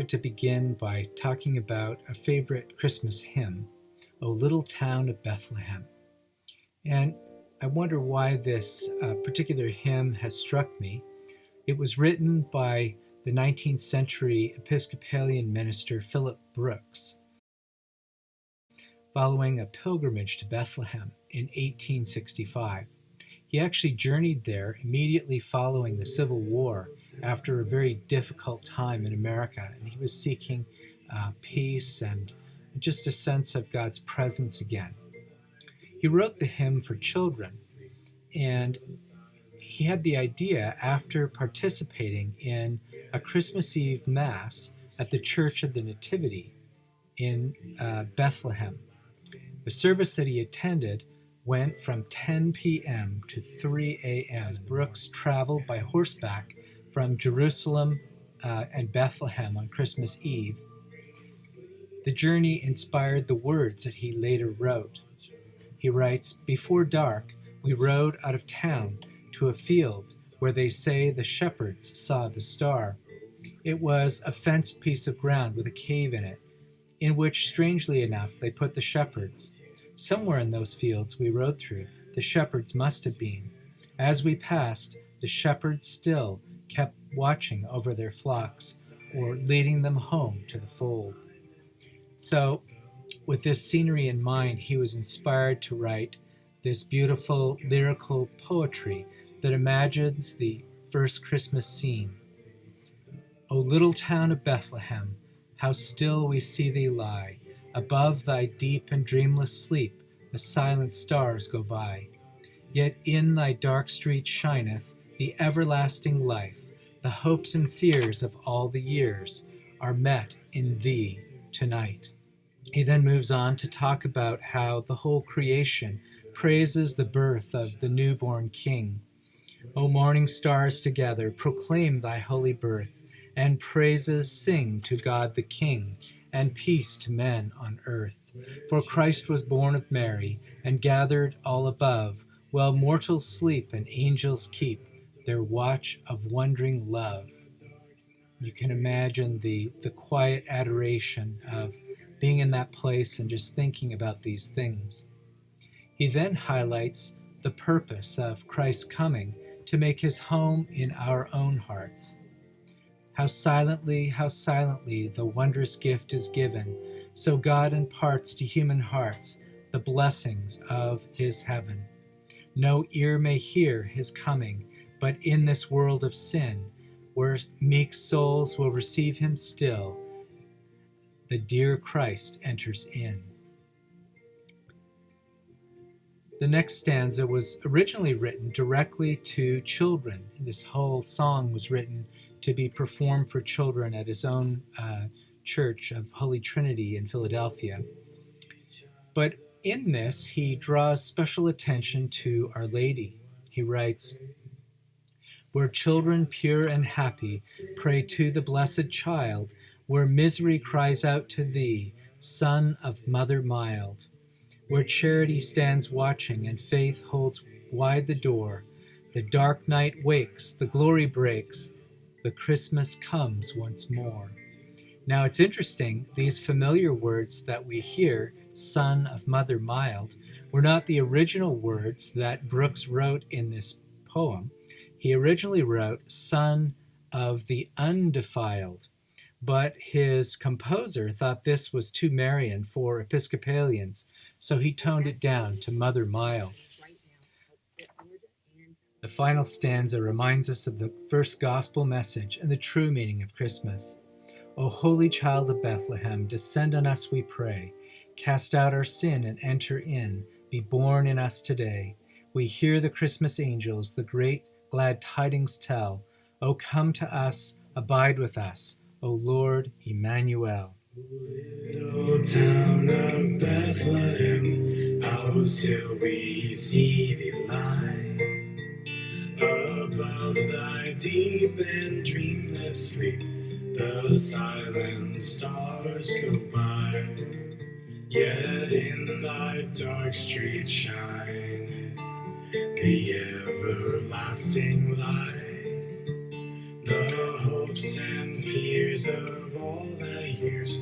to begin by talking about a favorite Christmas hymn, O Little Town of Bethlehem. And I wonder why this particular hymn has struck me. It was written by the 19th century Episcopalian minister Philip Brooks following a pilgrimage to Bethlehem in 1865. He actually journeyed there immediately following the Civil War after a very difficult time in America, and he was seeking peace and just a sense of God's presence again. He wrote the hymn for children, and he had the idea after participating in a Christmas Eve Mass at the Church of the Nativity in Bethlehem. The service that he attended went from 10 p.m. to 3 a.m. as Brooks traveled by horseback from Jerusalem and Bethlehem on Christmas Eve. The journey inspired the words that he later wrote. He writes, "Before dark, we rode out of town to a field where they say the shepherds saw the star. It was a fenced piece of ground with a cave in it, in which, strangely enough, they put the shepherds. Somewhere in those fields we rode through, the shepherds must have been. As we passed, the shepherds still kept watching over their flocks or leading them home to the fold." So, with this scenery in mind, he was inspired to write this beautiful lyrical poetry that imagines the first Christmas scene. O little town of Bethlehem, how still we see thee lie. Above thy deep and dreamless sleep, the silent stars go by. Yet in thy dark street shineth the everlasting life. The hopes and fears of all the years are met in thee tonight. He then moves on to talk about how the whole creation praises the birth of the newborn King. O morning stars together proclaim thy holy birth, and praises sing to God the King, and peace to men on earth. For Christ was born of Mary, and gathered all above, while mortals sleep and angels keep their watch of wondering love. You can imagine the quiet adoration of being in that place and just thinking about these things. He then highlights the purpose of Christ's coming to make his home in our own hearts. How silently the wondrous gift is given, so God imparts to human hearts the blessings of his heaven. No ear may hear his coming, but in this world of sin, where meek souls will receive him still, the dear Christ enters in. The next stanza was originally written directly to children. This whole song was written to be performed for children at his own Church of Holy Trinity in Philadelphia. But in this, he draws special attention to Our Lady. He writes, "Where children pure and happy pray to the blessed child, where misery cries out to thee, Son of Mother mild, where charity stands watching and faith holds wide the door, the dark night wakes, the glory breaks, the Christmas comes once more." Now it's interesting, these familiar words that we hear, Son of Mother mild, were not the original words that Brooks wrote in this poem. He originally wrote Son of the Undefiled, but his composer thought this was too Marian for Episcopalians, so he toned it down to Mother mild. The final stanza reminds us of the first gospel message and the true meaning of Christmas. O holy child of Bethlehem, descend on us, we pray. Cast out our sin and enter in. Be born in us today. We hear the Christmas angels the great glad tidings tell. O come to us, abide with us, O Lord Emmanuel. Little town of Bethlehem, how still we see thee lie. Above thy deep and dreamless sleep, the silent stars go by. Yet in thy dark street shine the everlasting light. The hopes and fears memories of all the years